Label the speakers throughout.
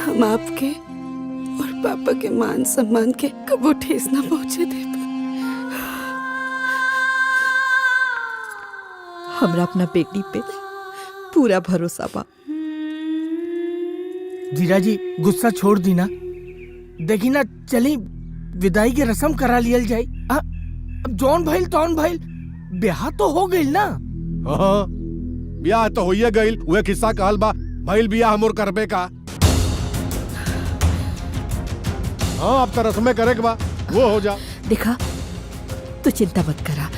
Speaker 1: हम आपके और पापा के मान सम्मान के कबो ठेस ना पहुंचे दे।
Speaker 2: हमरा अपना बेटी पे पूरा भरोसा बा।
Speaker 3: जीजा जी गुस्सा छोड़ दी ना, देखी ना चली विदाई की रस्म करा लियल जाए। अब जौन भइल तौन भइल, ब्याह तो हो गइल ना।
Speaker 4: हाँ ब्याह तो होइए गइल, उहे किस्सा कहल बा भइल बियाह हमोर करबे का। हाँ अब तो रस्में करे के बा, वो हो जा।
Speaker 2: देखा तो चिंता मत करा,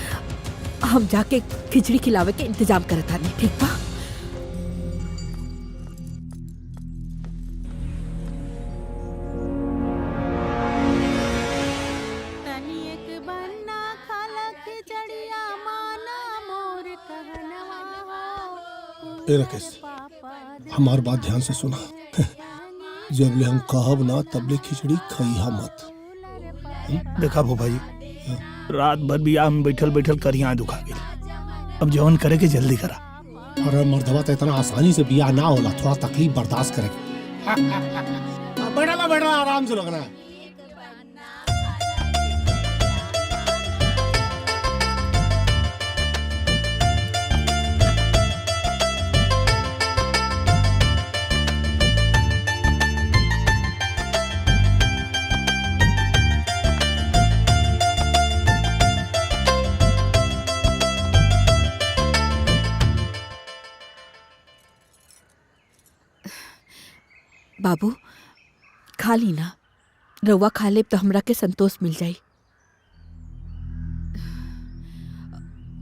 Speaker 2: हम जाके खिचड़ी खिलावे के इंतजाम करता नहीं, ठीक बा?
Speaker 5: राकेश हमार बात ध्यान से सुना। जब ले हम कहब ना तब ले खिचड़ी खइहा मत।
Speaker 3: देखा भूपा जी, रात भर बियाह में बैठल बैठल करिया दुखा गई। अब जौन करे के जल्दी करा।
Speaker 5: अरे मर्दवा तो इतना आसानी से बियाह ना होला, थोड़ा तकलीफ बर्दाश्त करे। बैठा आराम से लगना है।
Speaker 2: बाबू खा ली ना, रउआ खा ले तो हमरा के संतोष मिल जाई।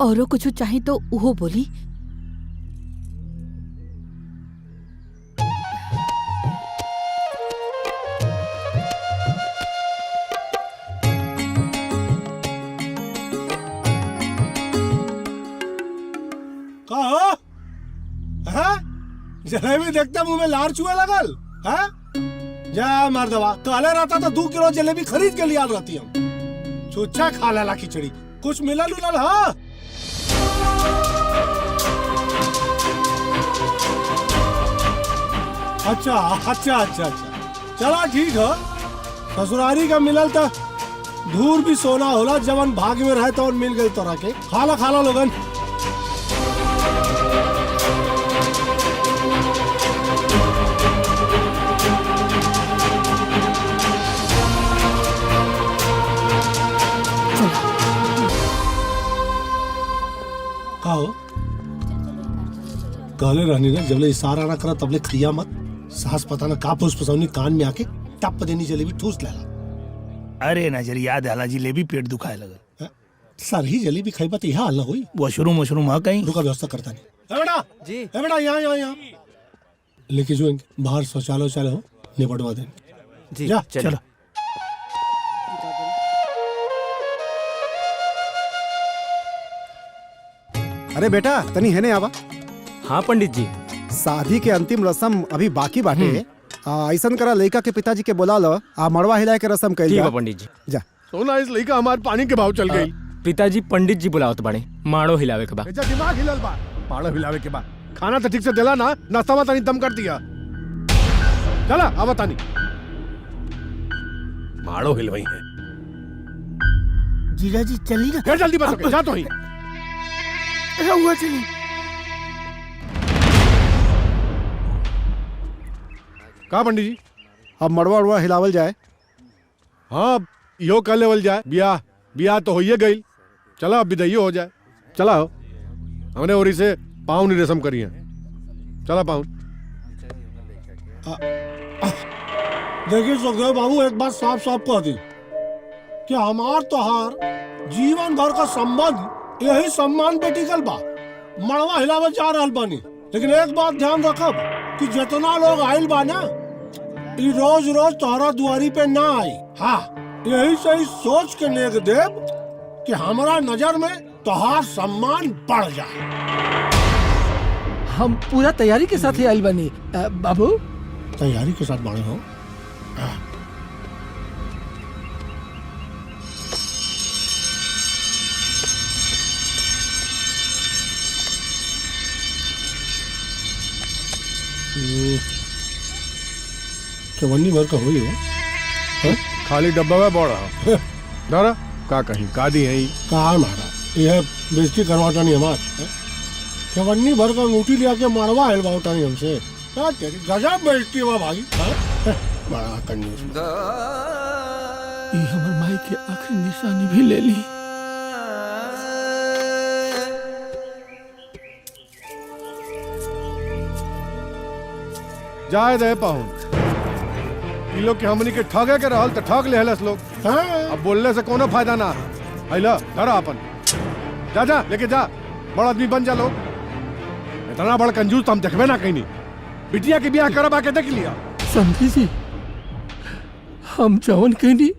Speaker 2: औरो कुछ चाहे तो उहो बोली।
Speaker 5: जलेबी देखते मुंह में लार चुहे लगल है। जा मर्दवा, काले रहता तो 2 किलो जलेबी खरीद के लिया रहती हम। छुच्छा खा लेला खिचड़ी, कुछ मिलल उलल हा? अच्छा अच्छा अच्छा अच्छा चला ठीक है। ससुरारी का मिलल तो धूर भी सोना होला, जवन भाग में रहे तो मिल गई तोरा के। खाला लोगन। कहले रहनी ना जबले इशारा ना करा तबले खिया मत। सास पता ना का फुसफुसौनी कान में आके टप देनी जलेबी ठूस लेला।
Speaker 3: अरे नजरिया आला जलेबी पेट दुखाए लगल।
Speaker 5: सर ही जलेबी खाई बात यहाँ हाल ना हुई।
Speaker 3: वॉशरूम हाँ कहीं
Speaker 5: रुका, व्यवस्था करता नहीं। बेटा जी, बेटा यहाँ लेके जो बाहर शौचालय हो निपटवा देंगे जी। चलो
Speaker 6: अरे बेटा तनी है ने आवा।
Speaker 7: हाँ पंडित जी,
Speaker 6: शादी के अंतिम रस्म अभी बाकी बाटे। ऐसन करा लड़का के पिताजी के बोला लो, आ मड़वा हिलाए के रस्म कइल जा।
Speaker 7: पंडित जी
Speaker 6: जा।
Speaker 4: सोना इस लड़का हमारे पानी के भाव चल गई।
Speaker 7: पिताजी पंडित जी बुलावत बाड़े, माड़ो हिलावे के बा।
Speaker 4: दिमाग हिलल बा, माड़ो हिलावे के बा। खाना तो ठीक से दिला ना, नाश्ता तानी दम कर दिया। चला आवा तानी, माड़ो हिलवाई है।
Speaker 3: जीजा जी चली ना।
Speaker 4: जल्दी बस जा तो ही।
Speaker 3: हुआ चली।
Speaker 4: का पंडित जी,
Speaker 6: अब मड़वा हिलावल जाए।
Speaker 4: हाँ यो कर लेवल जाए। बियाह तो होइए गई। चला अब विदाई हो जाए। चला हो, हमने ओरी से पाउन रस्म करी है। चला पाउन।
Speaker 5: देखिए सुखदेव बाबू, एक बात साफ साफ कह दी कि हमार तोहार जीवन भर का संबंध यही सम्मान पे टिकल बा। मड़वा हिलावे जा रहल बानी, लेकिन एक बात ध्यान रखब कि जितना लोग आइल बा ना, रोज रोज तोहरा दुआरी पे ना आई। हाँ यही सही सोच के नेक देव कि हमारा नजर में तोहार सम्मान बढ़ जाए।
Speaker 3: हम पूरा तैयारी के साथ ही आइल बनी। बाबू
Speaker 5: तैयारी के साथ बाड़े हो। चवन्नी भर का हुई हो
Speaker 4: खाली डब्बा में बोल रहा दारा का कहीं का दी है
Speaker 5: कहा मारा यह बेइज्जती करवाता नहीं हमार चवन्नी भर का अंगूठी लिया के मड़वा हिलवाता नहीं हमसे क्या तेरी गजब बेइज्जती हुआ भाई बड़ा कंजूस
Speaker 3: ये हमर माई के आखिरी निशानी भी ले ली।
Speaker 4: जाए दे पाहुन ई लोग के हमनी के ठगे के रहल त ठग ले हलस लोग। अब बोलने से कोनो फायदा ना हैला धरा अपन जा जा लेके जा बड़ा आदमी बन जा लोग। इतना बड़ा कंजूस तो हम देखबे ना कहीं बिटिया के ब्याह करब आके देख लिया।
Speaker 3: समझी जी हम जवन कहनी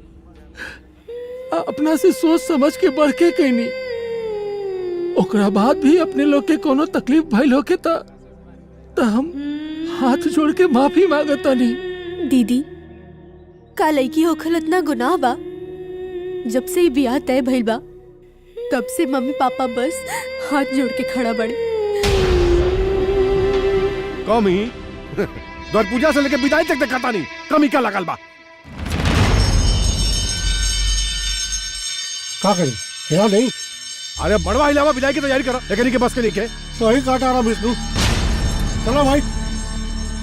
Speaker 3: अपना से सोच समझ के बढ़ के कहनी ओकरा बाद भी अपने लोग के कोनो तकलीफ भइल होके त हम हाथ जोड़ के माफी मांगता नहीं।
Speaker 8: दीदी का लड़की होखल इतना गुनाह बा। जब से ही ब्याह तय भइल बा तब से मम्मी पापा बस हाथ जोड़ के खड़ा बड़े।
Speaker 4: कमी द्वार पूजा से लेके विदाई तक देखता नहीं कमी क्या लगल बा।
Speaker 5: क्या करें यहाँ नहीं
Speaker 4: अरे बड़वा इलावा विदाई की तैयारी करो लेकिन इनके बस के नहीं के
Speaker 5: सही काटा रहा विष्णु। चलो भाई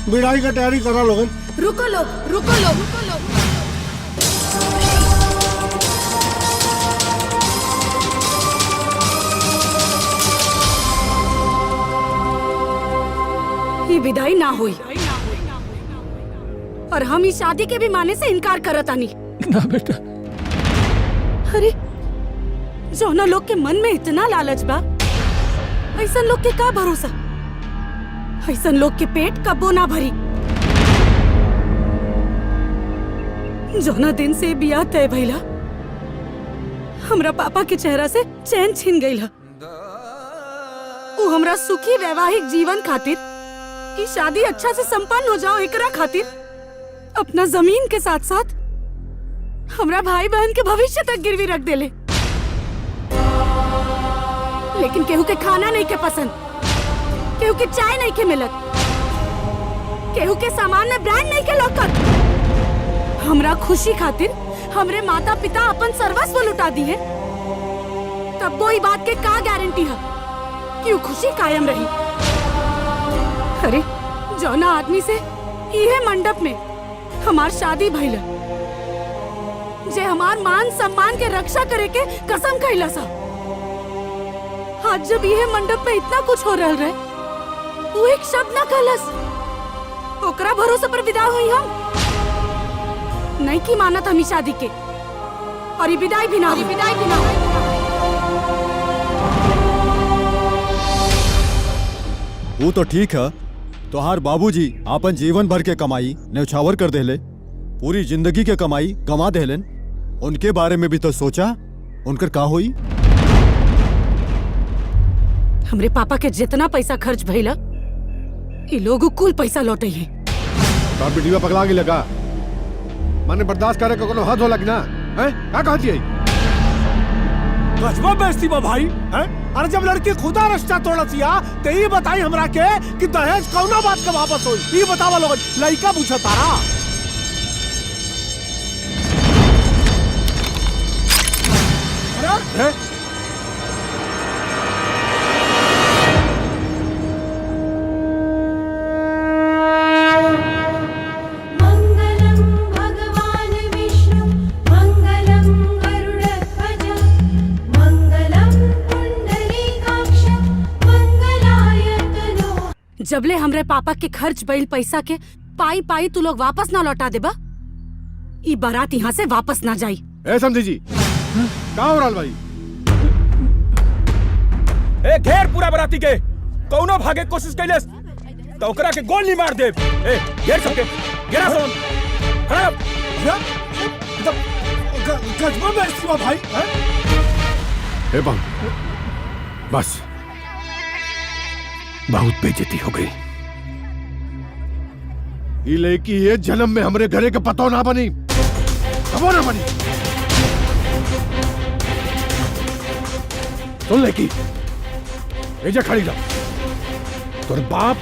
Speaker 5: विदाई का तैयारी करा लोगन।
Speaker 1: रुको लोग रुको लोग रुको लोग ये विदाई ना हुई और हम इस शादी के भी माने से इनकार करत आनी
Speaker 3: ना बेटा।
Speaker 1: अरे जौना लोग के मन में इतना लालच बा ऐसन लोग के का भरोसा ऐसन लोग के पेट कबो ना भरी। जौना दिन से बियाह तय भइला हमरा पापा के चेहरा से चैन छिन गइल। वो हमरा सुखी वैवाहिक जीवन खातिर कि शादी अच्छा से संपन्न हो जाओ एकरा खातिर अपना जमीन के साथ साथ हमरा भाई बहन के भविष्य तक गिरवी रख देले। लेकिन केहू के खाना नहीं के पसंद केहू के चाय नहीं के मिलत केहू के सामान में ब्रांड नहीं के लौकत। हमरा खुशी खातिर हमरे माता पिता अपन सर्वस्व लुटा दिए तब कोई बात के का गारंटी है कि वो खुशी कायम रही। अरे जौना आदमी से इहे मंडप में हमार शादी भइल जे हमार मान सम्मान के रक्षा करे के कसम खइला सा आज जब यह मंडप में इतना कुछ हो रहा है वो एक शब्द ना कहलस ओकरा भरोसे पर विदा हुई हम नहीं की मानत हम शादी के और ये विदाई भी ना
Speaker 9: वो तो ठीक है तोहार बाबूजी आपन जीवन भर के कमाई न्यौछावर कर देले पूरी जिंदगी के कमाई गंवा देलन उनके बारे में भी तो सोचा उनकर का हुई।
Speaker 1: हमरे पापा के जितना पैसा खर्च भइला ये लोग कुल पैसा लौटे हैं।
Speaker 4: तो बिटिया पगला के लगा माने बर्दाश्त करे कोनो हद हो लगना हैं का कहती है
Speaker 5: गजबा बेइज्जती बा भाई हैं। अरे जब लड़की खुदा रिश्ता तोड़तिया तो ये बताई हमरा के कि दहेज कौना बात का वापस होई ये बतावा लोग लड़का पूछा तारा।
Speaker 4: हैं
Speaker 10: मंगलम भगवान विष्णु मंगलम गरुड़ध्वज मंगलम पुंडरीकाक्ष मंगलाय तनो।
Speaker 1: जबले हमरे पापा के खर्च भइल पैसा के पाई पाई तू लोग वापस ना लौटा देबा ई बारात यहाँ से वापस ना जाई।
Speaker 4: ए समझी जी का हो रहा भाई
Speaker 7: ए घेर पूरा बराती के कौनो भागे के कोशिश कैलेस तो ओकरा के गोली मार दे। ए घेर सबके घेरा सोन खड़ा हो।
Speaker 5: गजबा बेइज्जती बा भाई हैं।
Speaker 4: ए बम बस बहुत बेइज्जती हो गई। ये लड़की ये जन्म में हमरे घरे के पतो ना बनी कबो ना बनी। सुन लड़की ये जा खड़ी रह तोर बाप